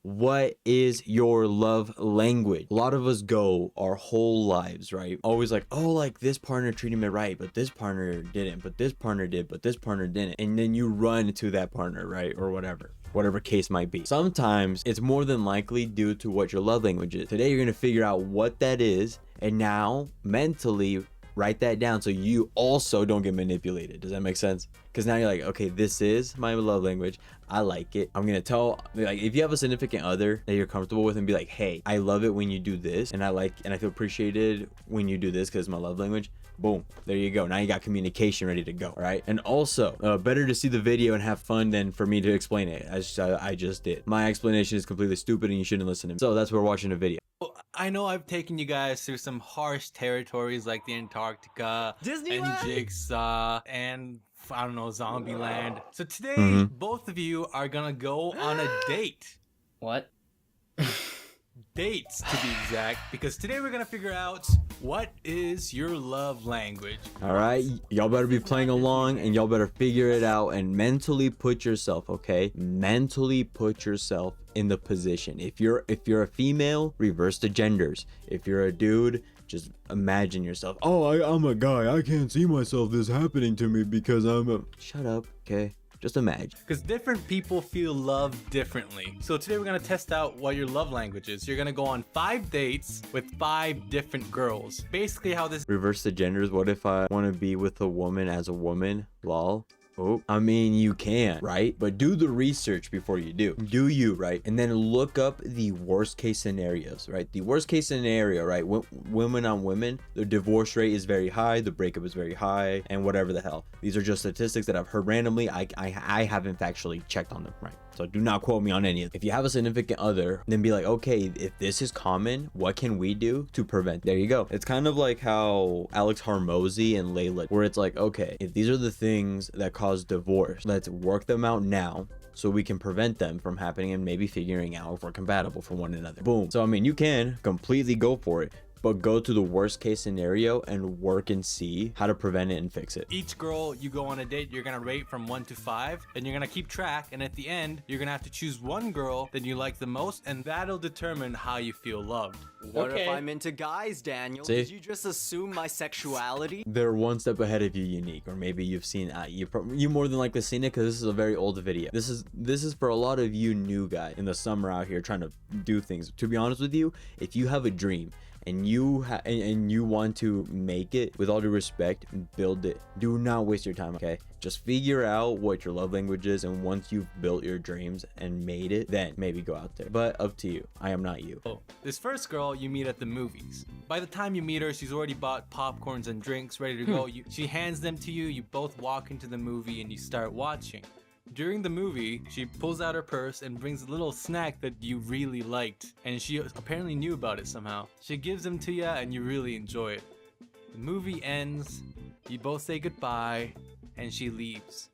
What is your love language? A lot of us go our whole lives, right? Always like, oh, like this partner treated me right, but this partner didn't, but this partner did, but this partner didn't. And then you run to that partner, right? Or whatever case might be. Sometimes it's more than likely due to what your love language is. Today, you're going to figure out what that is. And now mentally write that down so you also don't get manipulated. Does that make sense? Because now you're like, okay, this is my love language. I like it. I'm gonna tell, like, if you have a significant other that you're comfortable with, and be like, hey, I love it when you do this, and I feel appreciated when you do this because it's my love language. Boom, there you go. Now you got communication ready to go. All right. And also, better to see the video and have fun than for me to explain it, as I just did. My explanation is completely stupid and you shouldn't listen to me. So that's why we're watching the video. I know I've taken you guys through some harsh territories like the Antarctica, Disneyland, and Jigsaw, and I don't know, Zombieland. So today, both of you are gonna go on a date. What? Dates, to be exact, because today we're gonna figure out what is your love language. All right, y'all better be playing along, and y'all better figure it out and mentally put yourself, okay? Mentally put yourself in the position. If you're a female, reverse the genders. If you're a dude, just imagine yourself. Oh, I'm a guy. I can't see myself this happening to me because I'm a... Shut up, okay? Just imagine. Because different people feel love differently. So today we're going to test out what your love language is. You're going to go on 5 dates with 5 different girls. Basically how this... Reverse the genders. What if I want to be with a woman as a woman? Lol. Oh, I mean, you can, right? But do the research before you do. Do you, right? And then look up the worst case scenarios, right? The worst case scenario, right? Women on women, the divorce rate is very high, the breakup is very high, and whatever the hell. These are just statistics that I've heard randomly. I haven't actually checked on them, right? So do not quote me on any of it. If you have a significant other, then be like, okay, if this is common, what can we do to prevent? There you go. It's kind of like how Alex Hormozy and Layla, where it's like, okay, if these are the things that cause divorce, let's work them out now so we can prevent them from happening and maybe figuring out if we're compatible for one another. Boom. So, I mean, you can completely go for it, but go to the worst case scenario and work and see how to prevent it and fix it. Each girl you go on a date, you're gonna rate from 1 to 5, and you're gonna keep track, and at the end, you're gonna have to choose one girl that you like the most, and that'll determine how you feel loved. What if I'm into guys, Daniel? See? Did you just assume my sexuality? They're one step ahead of you, Unique, or maybe you've seen you more than likely seen it because this is a very old video. This is for a lot of you new guys in the summer out here trying to do things. To be honest with you, if you have a dream and you want to make it, with all due respect, build it. Do not waste your time, okay? Just figure out what your love language is, and once you've built your dreams and made it, then maybe go out there. But up to you. I am not you. Oh, this first girl you meet at the movies. By the time you meet her, she's already bought popcorns and drinks ready to go. She hands them to you, you both walk into the movie and you start watching. During the movie, she pulls out her purse and brings a little snack that you really liked, and she apparently knew about it somehow. She gives them to you and you really enjoy it. The movie ends, you both say goodbye, and she leaves.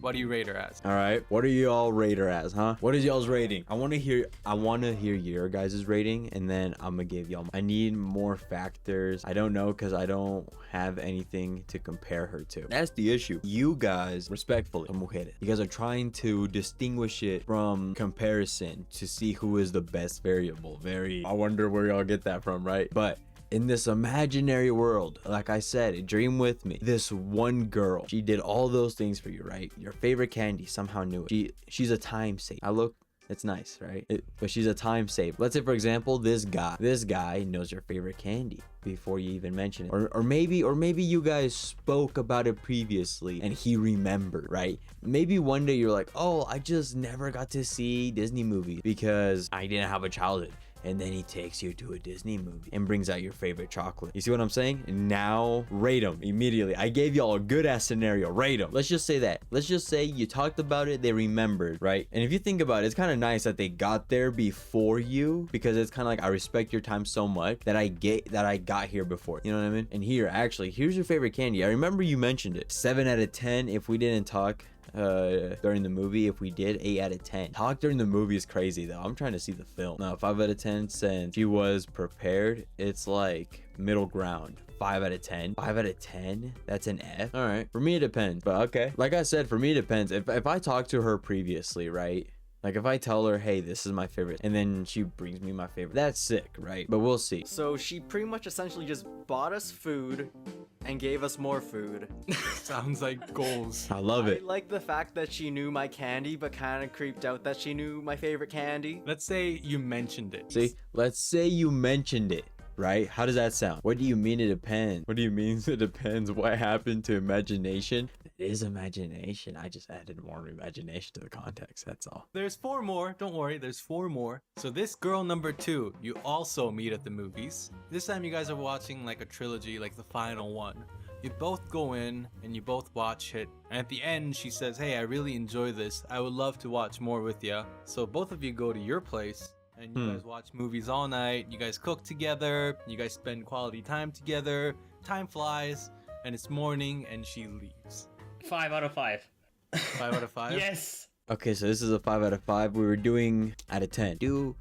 What do you rate her as? All right, what do you all rate her as, huh? What is y'all's rating? I want to hear your guys' rating, and then I'm gonna give y'all. I need more factors. I don't know because I don't have anything to compare her to. That's the issue. You guys, respectfully, mujeres, you guys are trying to distinguish it from comparison to see who is the best variable. I wonder where y'all get that from, right? But in this imaginary world, like I said, dream with me. This one girl, she did all those things for you, right? Your favorite candy, somehow knew it. She's a time saver. It's nice, right? But she's a time saver. Let's say, for example, this guy knows your favorite candy before you even mention it. Or maybe you guys spoke about it previously and he remembered, right? Maybe one day you're like, oh, I just never got to see Disney movies because I didn't have a childhood. And then he takes you to a Disney movie and brings out your favorite chocolate. You see what I'm saying? And now rate them immediately. I gave y'all a good ass scenario. Rate them. Let's just say that. Let's just say you talked about it, they remembered, right? And if you think about it, it's kind of nice that they got there before you, because it's kind of like, I respect your time so much that I got here before. You know what I mean? And here's your favorite candy. I remember you mentioned it. 7 out of 10 if we didn't talk during the movie. If we did, 8 out of 10. Talk during the movie is crazy though. I'm trying to see the film. Now 5 out of 10 since she was prepared. It's like middle ground. 5 out of 10. 5 out of 10? That's an F. All right. For me, it depends. But okay. Like I said, for me, it depends. If I talked to her previously, right? Like if I tell her, hey, this is my favorite, and then she brings me my favorite, that's sick, right? But we'll see. So she pretty much essentially just bought us food and gave us more food. Sounds like goals. I love I it. like the fact that she knew my candy, but kind of creeped out that she knew my favorite candy. Let's say you mentioned it. See, let's say you mentioned it, right? How does that sound? What do you mean it depends? What do you mean it depends? What happened to imagination? It is imagination. I just added more imagination to the context. That's all. There's 4 more. Don't worry, there's 4 more. So this girl number 2, you also meet at the movies. This time you guys are watching like a trilogy, like the final one. You both go in and you both watch it. And at the end, she says, hey, I really enjoy this. I would love to watch more with ya. So both of you go to your place and you guys watch movies all night. You guys cook together. You guys spend quality time together. Time flies and it's morning and she leaves. 5 out of 5. 5 out of 5? Yes. Okay, so this is a 5 out of 5. We were doing out of 10. Do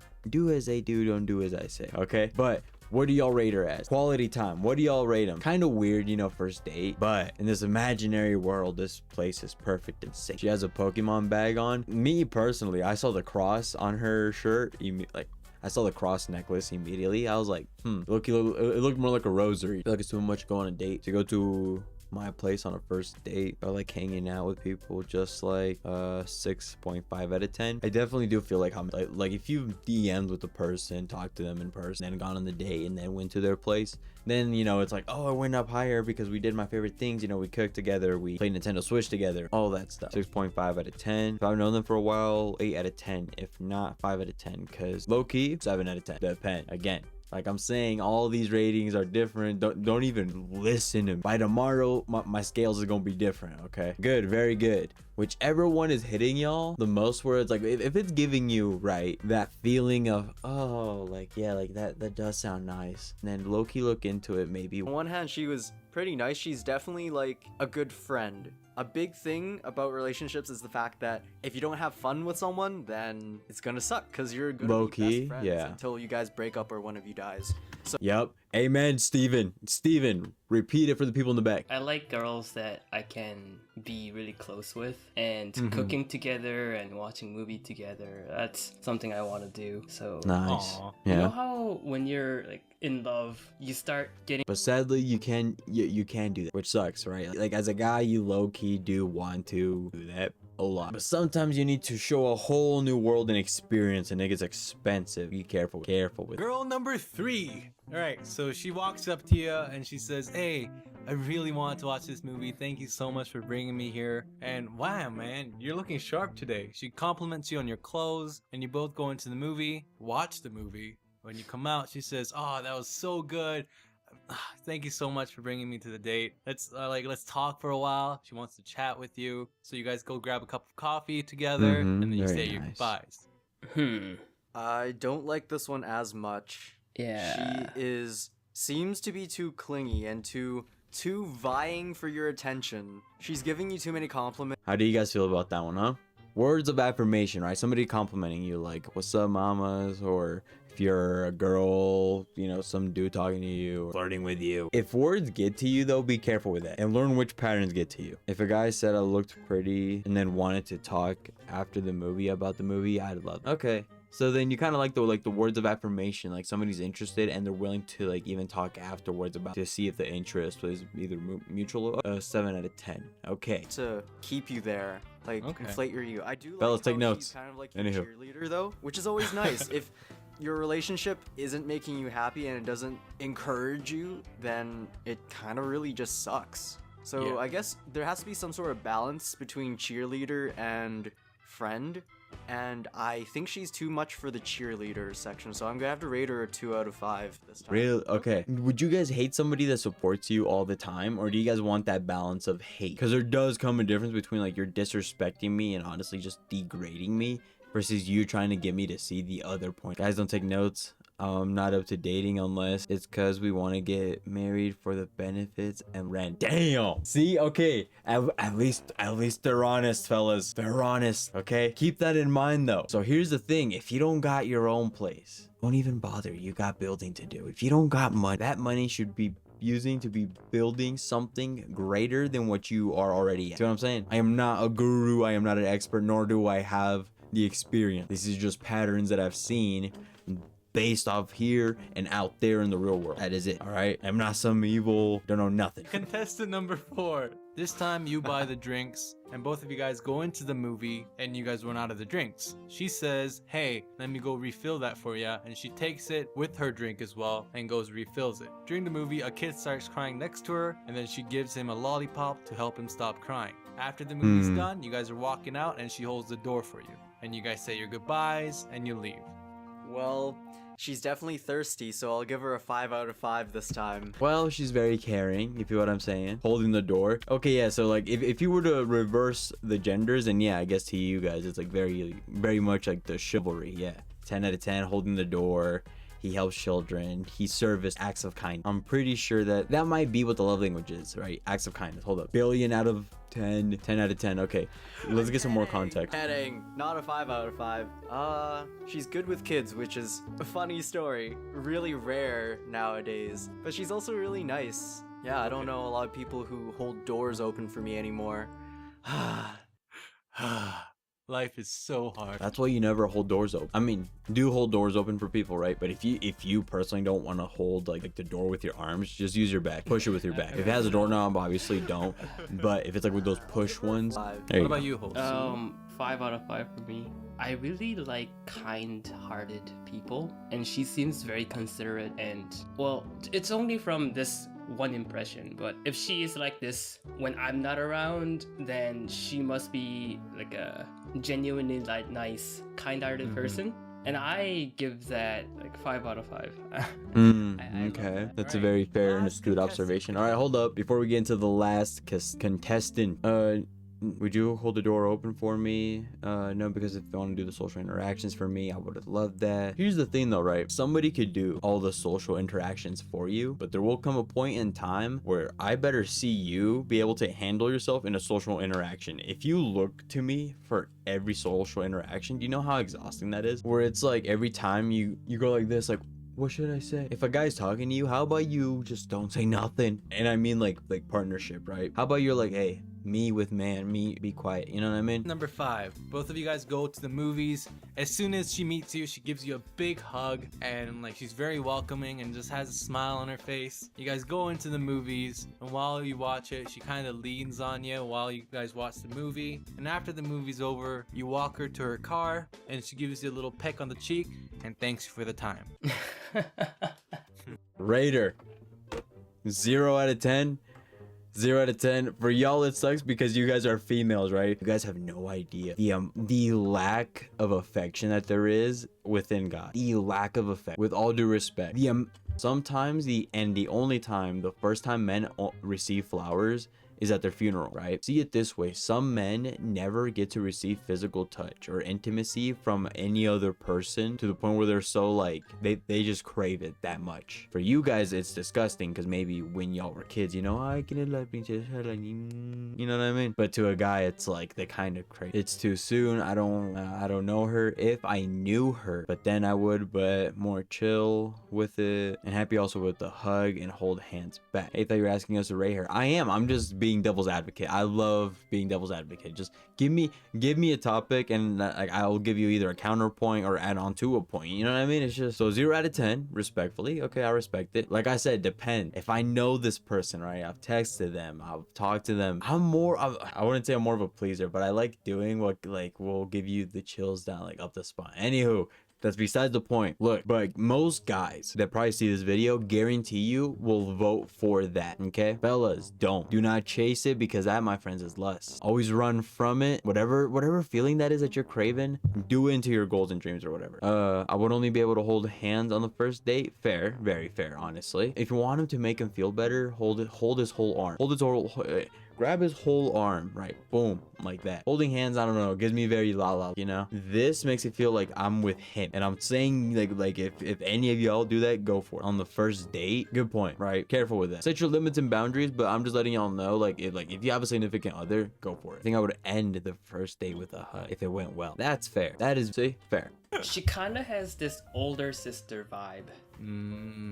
as they do, don't do as I say. Okay, but what do y'all rate her as? Quality time. What do y'all rate them? Kind of weird, you know, first date. But in this imaginary world, this place is perfect and safe. She has a Pokemon bag on. Me personally, I saw the cross on her shirt. Like, I saw the cross necklace immediately. I was like, it looked more like a rosary. I feel like it's too much to go on a date. To go to my place on a first date or like hanging out with people, just like 6.5 out of 10. I definitely do feel like I'm like if you DM'd with the person, talked to them in person, and gone on the date and then went to their place, then you know it's like, oh, I went up higher because we did my favorite things. You know, we cooked together, we played Nintendo Switch together, all that stuff. 6.5 out of 10. If I've known them for a while, 8 out of 10. If not, 5 out of 10. Because low key, 7 out of 10. Depend. Again, like I'm saying, all these ratings are different. Don't even listen to me. By tomorrow, my scales are gonna be different. Okay, good, very good. Whichever one is hitting y'all the most, where it's like if it's giving you right that feeling of, oh, like yeah, like that does sound nice, and then low-key look into it maybe. On one hand, she was pretty nice. She's definitely like a good friend. A big thing about relationships is the fact that if you don't have fun with someone, then it's gonna suck because you're gonna be Low-key, best friends yeah. until you guys break up or one of you dies. So Yep. Amen, Steven. Steven, repeat it for the people in the back. I like girls that I can be really close with, and cooking together and watching movie together, that's something I want to do. So Nice. Aw. you know Yeah. how when you're like in love, you start getting But sadly, you can do that, which sucks, right? Like as a guy, you low key do want to do that a lot. But sometimes you need to show a whole new world and experience, and it gets expensive. Be careful with. Girl number 3. All right, so she walks up to you and she says, hey, I really wanted to watch this movie. Thank you so much for bringing me here. And wow, man, you're looking sharp today. She compliments you on your clothes, and you both go into the movie, watch the movie. When you come out, she says, oh, that was so good. Thank you so much for bringing me to the date. Let's talk for a while. She wants to chat with you. So you guys go grab a cup of coffee together, and then you very say your nice. goodbyes. I don't like this one as much. Yeah. She seems to be too clingy and too vying for your attention. She's giving you too many compliments. How do you guys feel about that one, huh? Words of affirmation, right? Somebody complimenting you, like, what's up, mamas? Or if you're a girl, you know, some dude talking to you, flirting with you. If words get to you, though, be careful with that and learn which patterns get to you. If a guy said I looked pretty and then wanted to talk after the movie about the movie, I'd love it. Okay. So then you kind of like the words of affirmation, like somebody's interested and they're willing to like even talk afterwards about to see if the interest was either mutual. 7 out of 10. Okay. To keep you there, like Okay. inflate your ego. I do like Fellas, how take notes. she's kind of like your Anywho. cheerleader though, which is always nice. If your relationship isn't making you happy and it doesn't encourage you, then it kind of really just sucks. So Yeah. I guess there has to be some sort of balance between cheerleader and friend. And I think she's too much for the cheerleader section, so I'm gonna have to rate her a 2 out of 5 this time. Really? Okay. Would you guys hate somebody that supports you all the time, or do you guys want that balance of hate? Because there does come a difference between like you're disrespecting me and honestly just degrading me versus you trying to get me to see the other point. Guys, don't take notes. I'm not up to dating unless it's because we want to get married for the benefits and rent. Damn. See, okay. At least they're honest, fellas. They're honest. Okay. Keep that in mind though. So here's the thing: if you don't got your own place, don't even bother. You got building to do. If you don't got money, that money should be using to be building something greater than what you are already at. See what I'm saying? I am not a guru. I am not an expert, nor do I have the experience. This is just patterns that I've seen based off here and out there in the real world. That is it. All right. I'm not some evil. Don't know nothing. Contestant number 4. This time you buy the drinks and both of you guys go into the movie and you guys run out of the drinks. She says, hey, let me go refill that for you. And she takes it with her drink as well and goes refills it. During the movie, a kid starts crying next to her and then she gives him a lollipop to help him stop crying. After the movie's done, you guys are walking out and she holds the door for you. And you guys say your goodbyes and you leave. Well, she's definitely thirsty, so I'll give her a 5 out of 5 this time. Well, she's very caring, if you know what I'm saying. Holding the door. Okay, yeah, so like if you were to reverse the genders, and yeah, I guess to you guys, it's like very much like the chivalry, yeah. 10 out of 10, holding the door. He helps children. He serviced acts of kindness. I'm pretty sure that might be what the love language is, right? Acts of kindness. Hold up. Billion out of 10. 10 out of 10. Okay. Let's get some more context. Heading, not a 5 out of 5. She's good with kids, which is a funny story. Really rare nowadays. But she's also really nice. Yeah, I don't know a lot of people who hold doors open for me anymore. Life is so hard. That's why you never hold doors open. I mean, do hold doors open for people, right? But if you personally don't want to hold like the door with your arms, just use your back. Push it with your back. If it has a doorknob, obviously don't. But if it's like with those push ones, What about you, Host? 5 out of 5 for me. I really like kind-hearted people, and she seems very considerate. And well, it's only from this one impression, but if she is like this when I'm not around, then she must be like a genuinely like nice, kind-hearted person. And I give that like 5 out of 5. Okay, that's a very fair and astute observation. All right, hold up. Before we get into the last contestant, would you hold the door open for me? No, because if you want to do the social interactions for me, I would have loved that. Here's the thing though, right? Somebody could do all the social interactions for you, but there will come a point in time where I better see you be able to handle yourself in a social interaction. If you look to me for every social interaction, do you know how exhausting that is? Where it's like every time you go like this, like, what should I say? If a guy's talking to you, how about you just don't say nothing? And I mean like partnership, right? How about you're like, hey, me with man, me be quiet, you know what I mean? Number 5, both of you guys go to the movies. As soon as she meets you, she gives you a big hug and like she's very welcoming and just has a smile on her face. You guys go into the movies and while you watch it, she kind of leans on you while you guys watch the movie. And after the movie's over, you walk her to her car and she gives you a little peck on the cheek and thanks you for the time. Raider, 0 out of 10. 0 out of 10. For y'all, it sucks because you guys are females, right? You guys have no idea the lack of affection that there is within God. The lack of affection. With all due respect, sometimes the only time, the first time men receive flowers is at their funeral, right? See it this way. Some men never get to receive physical touch or intimacy from any other person to the point where they're so like, they just crave it that much. For you guys, it's disgusting because maybe when y'all were kids, you know, I can love me just, you know what I mean? But to a guy, it's like they kind of crave. It's too soon. I don't know her. If I knew her, but then I would, but more chill with it and happy also with the hug and hold hands back. I thought you were asking us to rate her. I am. I'm just being devil's advocate. I love being devil's advocate. Just give me a topic and like I'll give you either a counterpoint or add on to a point. You know what I mean? It's just so 0 out of 10, respectfully. Okay, I respect it. Like I said, depend. If I know this person, right? I've texted them, I've talked to them. I wouldn't say I'm more of a pleaser, but I like doing what like will give you the chills down like up the spine. Anywho, that's besides the point. Look, but most guys that probably see this video guarantee you will vote for that, okay? Fellas, do not chase it because that, my friends, is lust. Always run from it. Whatever feeling that is that you're craving, do it into your goals and dreams or whatever. I would only be able to hold hands on the first date. Fair, very fair, honestly. If you want him to make him feel better, hold his whole arm. Grab his whole arm, right? Boom, like that. Holding hands, I don't know, gives me very la, you know? This makes it feel like I'm with him. And I'm saying like if any of y'all do that, go for it. On the first date, good point, right? Careful with that. Set your limits and boundaries, but I'm just letting y'all know, like if you have a significant other, go for it. I think I would end the first date with a hug if it went well. That's fair. That is, see, fair. She kind of has this older sister vibe,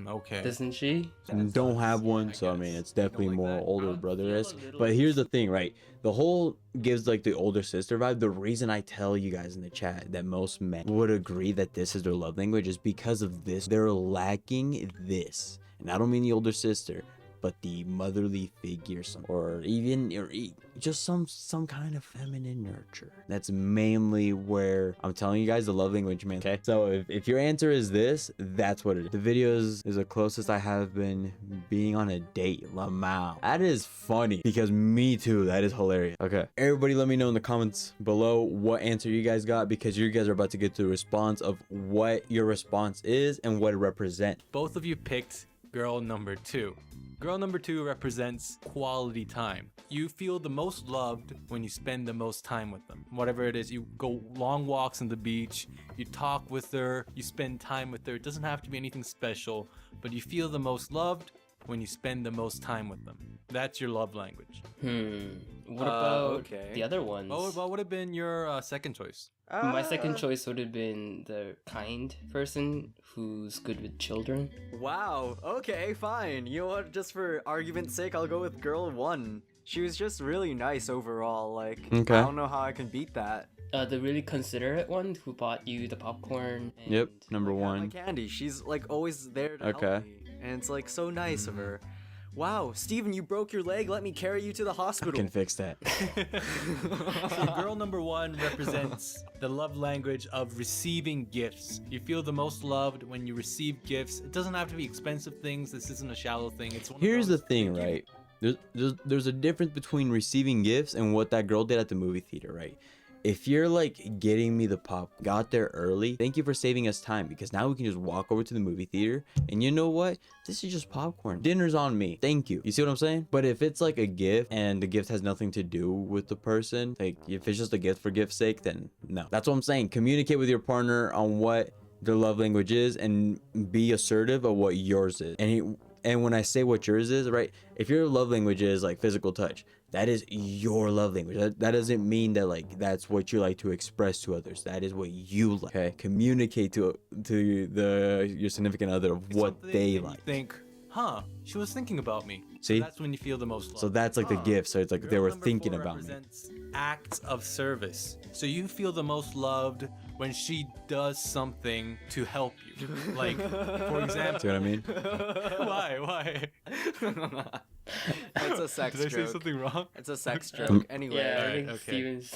Okay. doesn't she? Don't have one, I so I mean guess. it's definitely like more that? older I would brother feel is. a little But here's the thing, right? The whole gives like the older sister vibe. The reason I tell you guys in the chat that most men would agree that this is their love language is because of this. They're lacking this, and I don't mean the older sister, but the motherly figure, or just some kind of feminine nurture. That's mainly where I'm telling you guys the love language, man. Okay, so if your answer is this, that's what it is. The video is the closest I have been being on a date. Lamau, that is funny, because me too, that is hilarious. Okay, everybody let me know in the comments below what answer you guys got, because you guys are about to get to the response of what your response is and what it represents. Both of you picked girl number 2. Girl number 2 represents quality time. You feel the most loved when you spend the most time with them. Whatever it is, you go long walks on the beach, you talk with her, you spend time with her. It doesn't have to be anything special, but you feel the most loved when you spend the most time with them. That's your love language. What about okay. the other ones? What would have been your second choice? My second choice would have been the kind person who's good with children. Wow. Okay, fine. You know what? Just for argument's sake, I'll go with girl 1. She was just really nice overall. Like, Okay. I don't know how I can beat that. The really considerate one who bought you the popcorn. And Yep, number Like, have my one. candy. She's like always there to Okay. help me, and it's like so nice of her. Wow, Steven, you broke your leg. Let me carry you to the hospital. Can fix that. So girl number 1 represents the love language of receiving gifts. You feel the most loved when you receive gifts. It doesn't have to be expensive things. This isn't a shallow thing. It's one of Here's the those, thing, thank you. right? There's a difference between receiving gifts and what that girl did at the movie theater, right? If you're like getting me the pop, got there early, thank you for saving us time, because now we can just walk over to the movie theater, and you know what? This is just popcorn. Dinner's on me. Thank you. You see what I'm saying? But if it's like a gift and the gift has nothing to do with the person, like if it's just a gift for gift's sake, then no. That's what I'm saying. Communicate with your partner on what their love language is and be assertive of what yours is. And when I say what yours is, right? If your love language is like physical touch, that is your love language. That doesn't mean that like that's what you like to express to others. That is what you like. Okay, communicate to your significant other of what Something they that you like. think, she was thinking about me. See? That's when you feel the most love. So that's like the gift. So it's like they Girl were number thinking 4 about me. represents acts of service. So you feel the most loved when she does something to help you. Like, for example, See what I mean? why? It's a sex Did I say joke. something wrong? It's a sex joke. Anyway, Yeah, I Alright, think okay. Steven's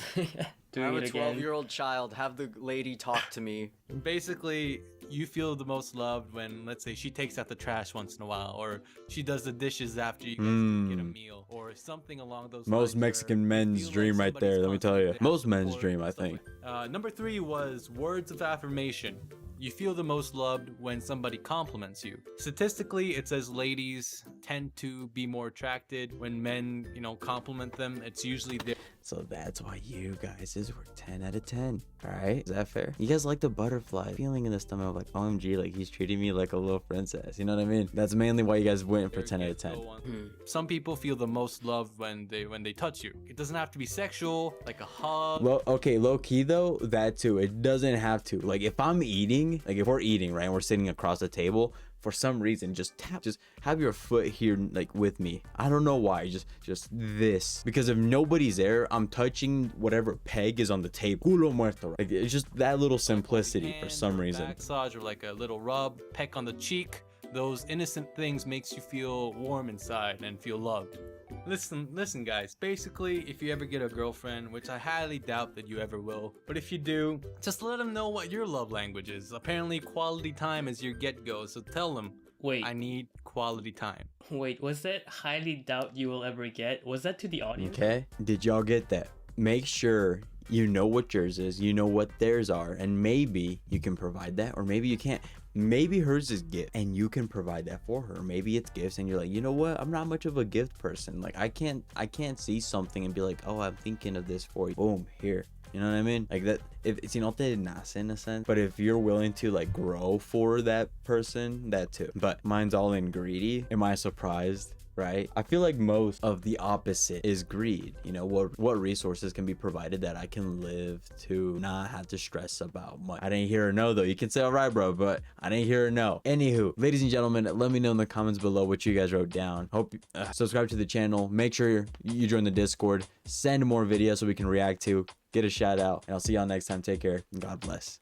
doing I'm a it again. 12-year-old child. Have the lady talk to me. Basically, you feel the most loved when, let's say, she takes out the trash once in a while, or she does the dishes after you guys get a meal, or something along those lines. Most where Mexican you men's feel dream right somebody's there, let me tell you. constantly Most there men's for dream, I stuff think. like- Number 3 was words of affirmation. You feel the most loved when somebody compliments you. Statistically, it says ladies tend to be more attracted when men, compliment them. It's usually their So that's why you guys were 10 out of 10. All right, is that fair? You guys like the butterfly feeling in the stomach, like OMG, like he's treating me like a little princess. You know what I mean? That's mainly why you guys went for 10 out of 10. Some people feel the most loved when they touch you. It doesn't have to be sexual, like a hug. Okay, low key though, that too. It doesn't have to. Like if I'm eating, like if we're eating, right, and we're sitting across the table, for some reason, just have your foot here, like with me. I don't know why, just this. Because if nobody's there, I'm touching whatever peg is on the table. Culo muerto. Like it's just that little simplicity for Hand some or a reason. massage or like a little rub, peck on the cheek. Those innocent things makes you feel warm inside and feel loved. Listen guys, basically if you ever get a girlfriend, which I highly doubt that you ever will, but if you do, just let them know what your love language is. Apparently quality time is your get-go, so tell them, Wait, I need quality time. was that highly doubt you will ever get? Was that to the audience? Okay, did y'all get that? Make sure you know what yours is, you know what theirs are, and maybe you can provide that, or maybe you can't. Maybe hers is gift and you can provide that for her. Maybe it's gifts and you're like, you know what, I'm not much of a gift person. Like I can't see something and be like, oh, I'm thinking of this for you, boom, here. You know what I mean? Like that, if it's, no te nace in a sense, but if you're willing to like grow for that person, that too. But mine's all in greedy. Am I surprised? right? I feel like most of the opposite is greed. You know, what resources can be provided that I can live to not have to stress about much. I didn't hear a no though. You can say all right, bro, but I didn't hear a no. Anywho, ladies and gentlemen, let me know in the comments below what you guys wrote down. Hope subscribe to the channel. Make sure you join the Discord. Send more videos so we can react to, get a shout out, and I'll see y'all next time. Take care and God bless.